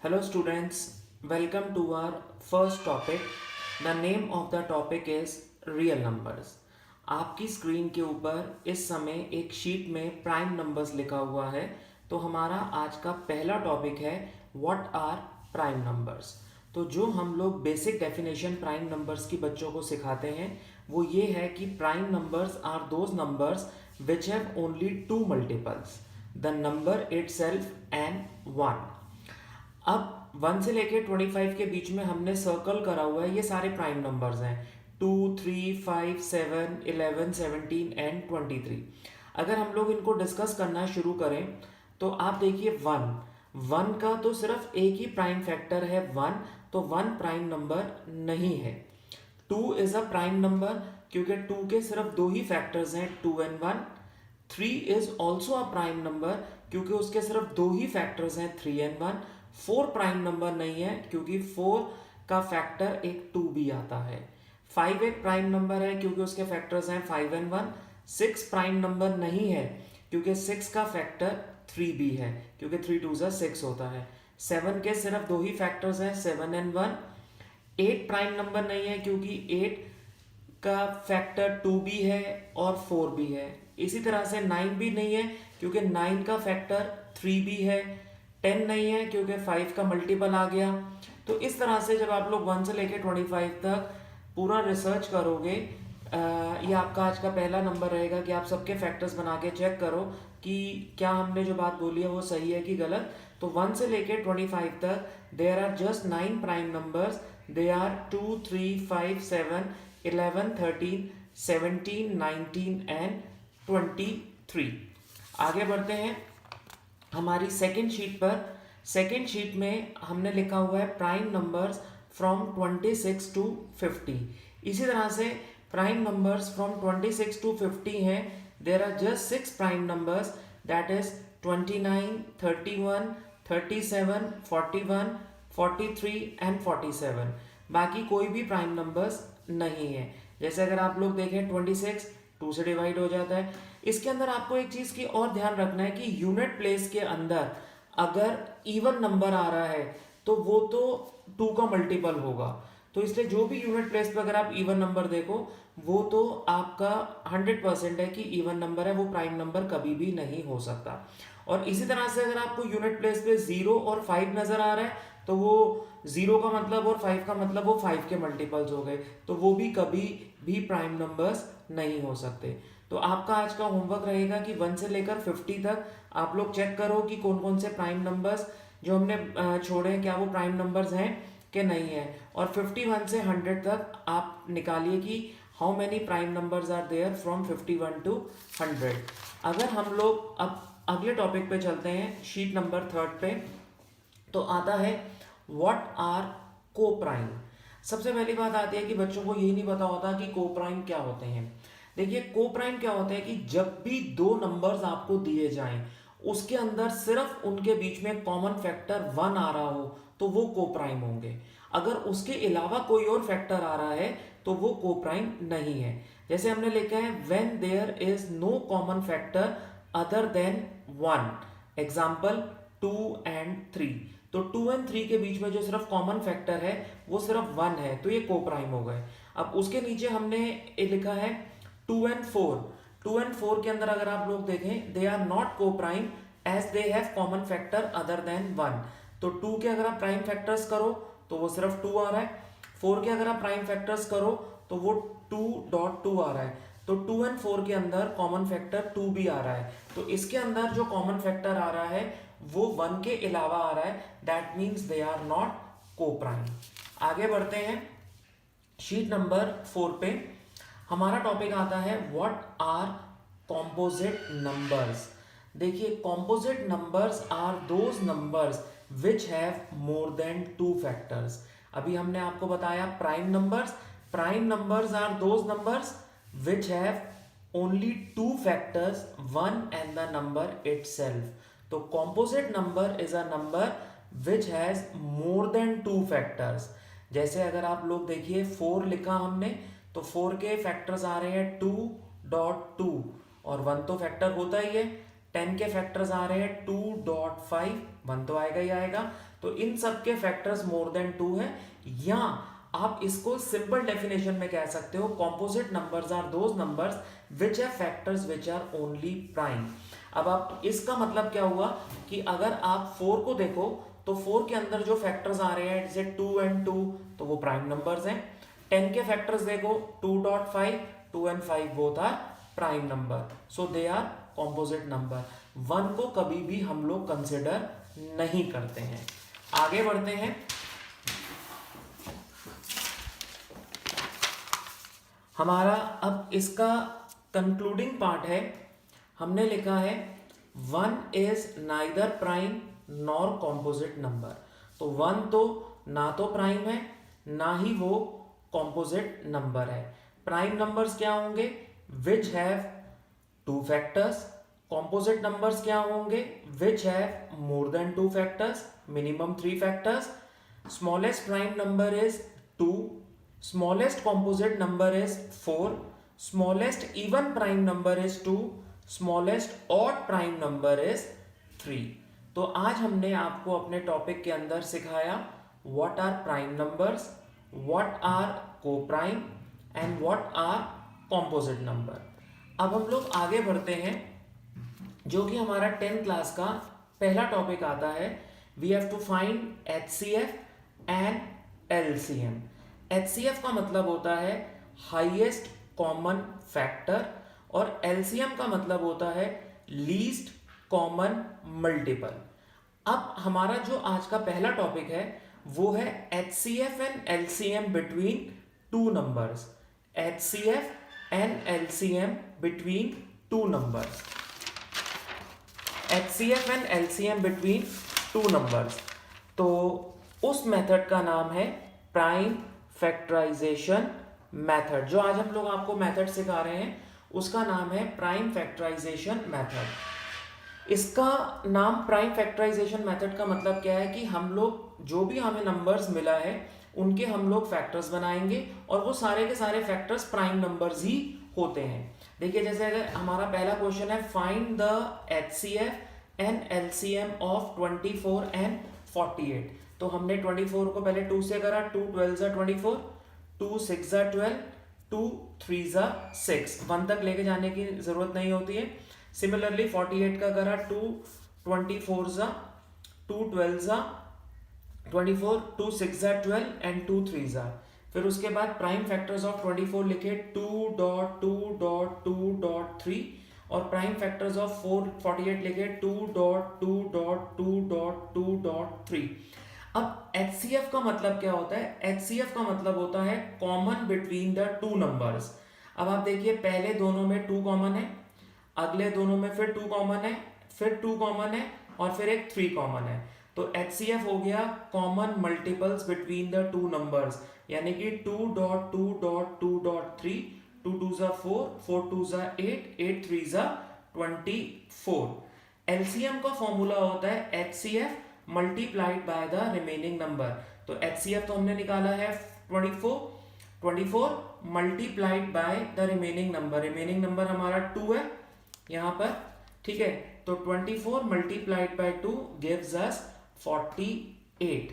Hello students, welcome to our first topic. The name of the topic is real numbers. आपकी screen के ऊपर इस समय एक शीट में प्राइम नंबर्स लिखा हुआ है। तो हमारा आज का पहला टॉपिक है व्हाट आर प्राइम नंबर्स। तो जो हम लोग बेसिक डेफिनेशन प्राइम नंबर्स की बच्चों को सिखाते हैं वो ये है कि prime numbers are those numbers which have only two multiples, the number itself and one. अब 1 से लेके 25 के बीच में हमने सर्कल करा हुआ है, ये सारे प्राइम नंबर्स हैं 2, 3, 5, 7, 11, 17 एंड 23। अगर हम लोग इनको डिस्कस करना शुरू करें तो आप देखिए 1 का तो सिर्फ एक ही प्राइम फैक्टर है 1, तो 1 प्राइम नंबर नहीं है। 2 इज अ प्राइम नंबर क्योंकि 2 के सिर्फ दो ही फैक्टर्स हैं 2 and 1। 3 is also a prime number क्योंकि उसके सिर्फ दो ही फैक्टर्स हैं 3 and 1। 4 प्राइम नंबर नहीं है क्योंकि 4 का फैक्टर एक 2 भी आता है। 5 एक प्राइम नंबर है क्योंकि उसके फैक्टर्स हैं 5 and 1। 6 प्राइम नंबर नहीं है क्योंकि 6 का फैक्टर 3 भी है क्योंकि 3 2 6 होता है। 7 के सिर्फ दो ही फैक्टर्स हैं 7 and 1। 8 प्राइम नंबर नहीं है क्योंकि 8 का फैक्टर 2 भी है और 4 भी है। इसी तरह से 9 भी नहीं है क्योंकि 9 का फैक्टर 3 भी है। 10 नहीं है क्योंकि 5 का मल्टीपल आ गया। तो इस तरह से जब आप लोग 1 से लेकर 25 तक पूरा रिसर्च करोगे, ये आपका आज का पहला नंबर रहेगा कि आप सबके फैक्टर्स बना के चेक करो कि क्या हमने जो बात बोली है वो सही है कि गलत। तो 1 से लेकर 25 तक there are just 9 prime numbers. They are 2, 3, 5, 7, 11, 13, 17, 19 and 23। आगे बढ़ते हैं हमारी सेकेंड शीट पर। सेकेंड शीट में हमने लिखा हुआ है प्राइम नंबर्स फ्रॉम 26 टू 50। इसी तरह से प्राइम नंबर्स फ्रॉम 26 टू 50 हैं। There are just 6 prime numbers, that is 29, 31, 37, 41, 43 and 47। बाकी कोई भी प्राइम नंबर्स नहीं है। जैसे अगर आप लोग देखें 26 2 से डिवाइड हो जाता है। इसके अंदर आपको एक चीज की और ध्यान रखना है कि यूनिट प्लेस के अंदर अगर इवन नंबर आ रहा है तो वो तो 2 का मल्टीपल होगा। तो इसलिए जो भी यूनिट प्लेस पे अगर आप इवन नंबर देखो वो तो आपका 100% है कि इवन नंबर है, वो प्राइम नंबर कभी भी नहीं हो सकता। और इसी तरह से अगर आपको यूनिट प्लेस पे 0 और 5 नजर आ रहा है तो वो 0 का मतलब और 5 का मतलब वो 5 के मल्टीपल्स हो गए, तो वो भी कभी भी प्राइम नंबर्स नहीं हो सकते। तो आपका आज का होमवर्क रहेगा कि 1 से लेकर 50 तक आप लोग चेक करो कि कौन कौन से प्राइम नंबर्स जो हमने छोड़े हैं क्या वो प्राइम नंबर्स हैं कि नहीं है। और 51 से 100 तक आप निकालिए कि how many prime numbers are there from 51 to 100। अगर हम लोग अब अगले टॉपिक पे चलते हैं, शीट नंबर 3 पे, तो आता है व्हाट आर को प्राइम। सबसे पहली बात आती है कि बच्चों को यही नहीं पता होता कि को प्राइम क्या होते हैं। देखिए को प्राइम क्या होता है कि जब भी दो नंबर्स आपको दिए जाएं उसके अंदर सिर्फ उनके बीच में कॉमन फैक्टर 1 आ रहा हो तो वो को प्राइम होंगे। अगर उसके अलावा कोई और फैक्टर आ रहा है तो वो को प्राइम नहीं है। जैसे हमने लिखा है when there is no common factor other than 1। Example 2 and 3। तो 2 and 3 के बीच में जो सिर्फ कॉमन फैक्टर है वो सिर्फ 1 है, तो ये को प्राइम हो गए। अब उसके नीचे हमने लिखा है 2 and 4। 2 and 4 के अंदर अगर आप लोग देखें they are not coprime as they have common factor other than 1। तो 2 के अगर आप प्राइम फैक्टर्स करो तो वो सिर्फ 2 आ रहा है। 4 के अगर आप प्राइम फैक्टर्स करो तो वो 2.2 आ रहा है। तो 2 and 4 के अंदर कॉमन फैक्टर 2 भी आ रहा है। तो इसके अंदर जो कॉमन फैक्टर आ रहा है वो 1 के अलावा आ रहा है, that means they are not coprime. आगे बढ़ते हैं शीट नंबर 4 पे। हमारा टॉपिक आता है व्हाट आर कॉम्पोजिट नंबर्स। देखिए composite numbers are those numbers which have more than 2 factors. अभी हमने आपको बताया prime numbers. Prime numbers are those numbers which have only 2 factors, 1 and the number itself। तो composite number is a number which has more than 2 factors. जैसे अगर आप लोग देखिए 4 लिखा हमने तो 4 के फैक्टर्स आ रहे हैं 2.2 और 1 तो फैक्टर होता ही है। 10 के फैक्टर्स आ रहे हैं 2.5, 1 तो आएगा ही आएगा। तो इन सब के फैक्टर्स मोर देन 2 है, या आप इसको सिंपल डेफिनेशन में कह सकते हो composite numbers are those numbers which have factors which are only prime. अब आप इसका मतलब क्या हुआ कि अगर आप 4 को देखो तो 4 के अंदर जो फैक्टर्स आ रहे हैं जैसे 2 and 2 तो वो प्राइम नंबर्स हैं। 10 के फैक्टर्स देखो 2.5, 2 and 5 both are prime number, so they are composite number. 1 को कभी भी हम लोग कंसिडर नहीं करते हैं। आगे बढ़ते हैं। हमारा अब इसका कंक्लूडिंग पार्ट है, हमने लिखा है 1 is neither prime nor composite number. तो 1 तो ना तो प्राइम है ना ही वो कॉम्पोजिट नंबर है। प्राइम नंबर्स क्या होंगे? Which have 2 factors. Composite numbers क्या होंगे? विच have more than 2 factors, minimum 3 factors. Smallest prime number is 2, smallest composite number is 4, smallest even prime number is 2, smallest odd prime number is 3। तो आज हमने आपको अपने topic के अंदर सिखाया what are prime numbers, what are co-prime and what are composite number। अब हम लोग आगे बढ़ते हैं, जो कि हमारा 10th क्लास का पहला टॉपिक आता है, we have to find HCF and LCM। HCF का मतलब होता है हाईएस्ट कॉमन फैक्टर और LCM का मतलब होता है लीस्ट कॉमन मल्टीपल। अब हमारा जो आज का पहला टॉपिक है वो है HCF and LCM between 2 numbers. HCF and LCM between 2 numbers. HCF and LCM between 2 numbers. तो उस मेथड का नाम है प्राइम फैक्टराइजेशन मेथड। जो आज हम लोग आपको मेथड सिखा रहे हैं उसका नाम है प्राइम फैक्टराइजेशन मेथड। इसका नाम प्राइम फैक्टराइजेशन मेथड का मतलब क्या है कि हम लोग जो भी हमें नंबर्स मिला है उनके हम लोग फैक्टर्स बनाएंगे और वो सारे के सारे फैक्टर्स प्राइम नंबर्स ही होते हैं। देखिए जैसे अगर हमारा पहला क्वेश्चन है find the HCF and LCM of 24 and 48। तो हमने 24 को पहले 2 से करा, 2 12 24, 2 6 12, 2 3 6, 1 तक लेके जाने की जरूरत नहीं होती है। सिमिलरली 48 का करा, 2 24 2 12 24, 2 6 12 एंड 2 3। फिर उसके बाद प्राइम फैक्टर्स ऑफ 24 लिखे 2.2.2.3 और प्राइम फैक्टर्स ऑफ 48 लिखे 2.2.2.2.3। अब HCF का मतलब क्या होता है? HCF का मतलब होता है कॉमन बिटवीन द 2 नंबर्स। अब आप देखिए पहले दोनों में 2 कॉमन है, अगले दोनों में फिर 2 कॉमन है, फिर 2 कॉमन है और फिर एक 3 कॉमन है। तो HCF हो गया common multiples between the 2 numbers, यानी कि 2.2.2.3, 2 2 4, 4 2 8, 8 3 24। LCM का फॉर्मूला होता है HCF multiplied by the remaining number. तो HCF तो हमने निकाला है 24 multiplied by the remaining number. Remaining number हमारा 2 है यहाँ पर, ठीक है। तो 24 मल्टीप्लाइड बाय 2 गिव्स अस 48।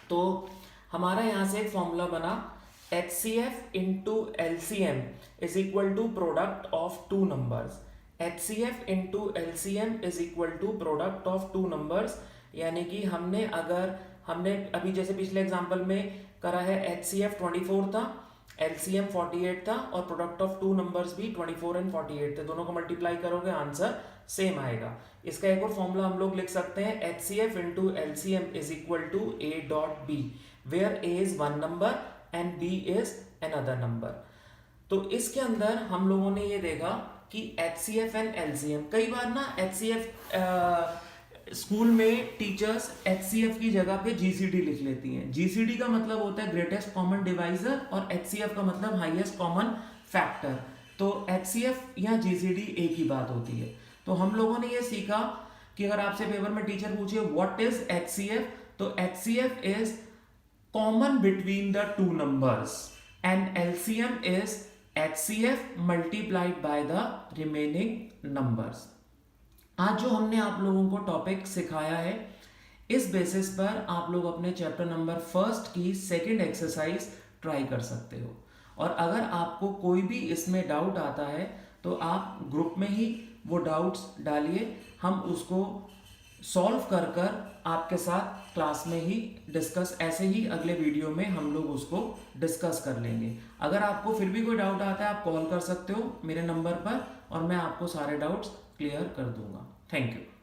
तो हमारा यहाँ से एक फॉर्मूला बना HCF into LCM is equal to product of 2 numbers. HCF into LCM is equal to product of 2 numbers, यानी कि हमने अभी जैसे पिछले एग्जांपल में करा है HCF 24 था, LCM 48 था और प्रोडक्ट ऑफ 2 नंबर्स भी 24 एंड 48 थे। दोनों को मल्टीप्लाई करोगे आंसर सेम आएगा। इसका एक और फॉर्मूला हम लोग लिख सकते हैं HCF into LCM is equal to A dot B, where A is 1 number and B is another number. तो इसके अंदर हम लोगों ने ये देखा कि HCF एंड LCM, कई बार ना HCF स्कूल में टीचर्स HCF की जगह पे GCD लिख लेती हैं। GCD का मतलब होता है ग्रेटेस्ट कॉमन डिवाइजर और HCF का मतलब हाईएस्ट कॉमन फैक्टर। तो HCF या GCD एक ही बात होती है। तो हम लोगों ने ये सीखा कि अगर आपसे पेपर में टीचर पूछे व्हाट इज HCF, तो HCF is common between the 2 numbers and LCM is HCF multiplied by the remaining numbers. आज जो हमने आप लोगों को टॉपिक सिखाया है इस बेसिस पर आप लोग अपने चैप्टर नंबर फर्स्ट की सेकंड एक्सरसाइज ट्राई कर सकते हो। और अगर आपको कोई भी इसमें डाउट आता है तो आप ग्रुप में ही वो डाउट्स डालिए, हम उसको सॉल्व कर कर आपके साथ क्लास में ही डिस्कस, ऐसे ही अगले वीडियो में हम लोग उसको डिस्कस कर लेंगे। अगर आपको फिर भी कोई डाउट आता है आप कॉल कर सकते हो मेरे नंबर पर और मैं आपको सारे डाउट्स क्लियर कर दूंगा। Thank you.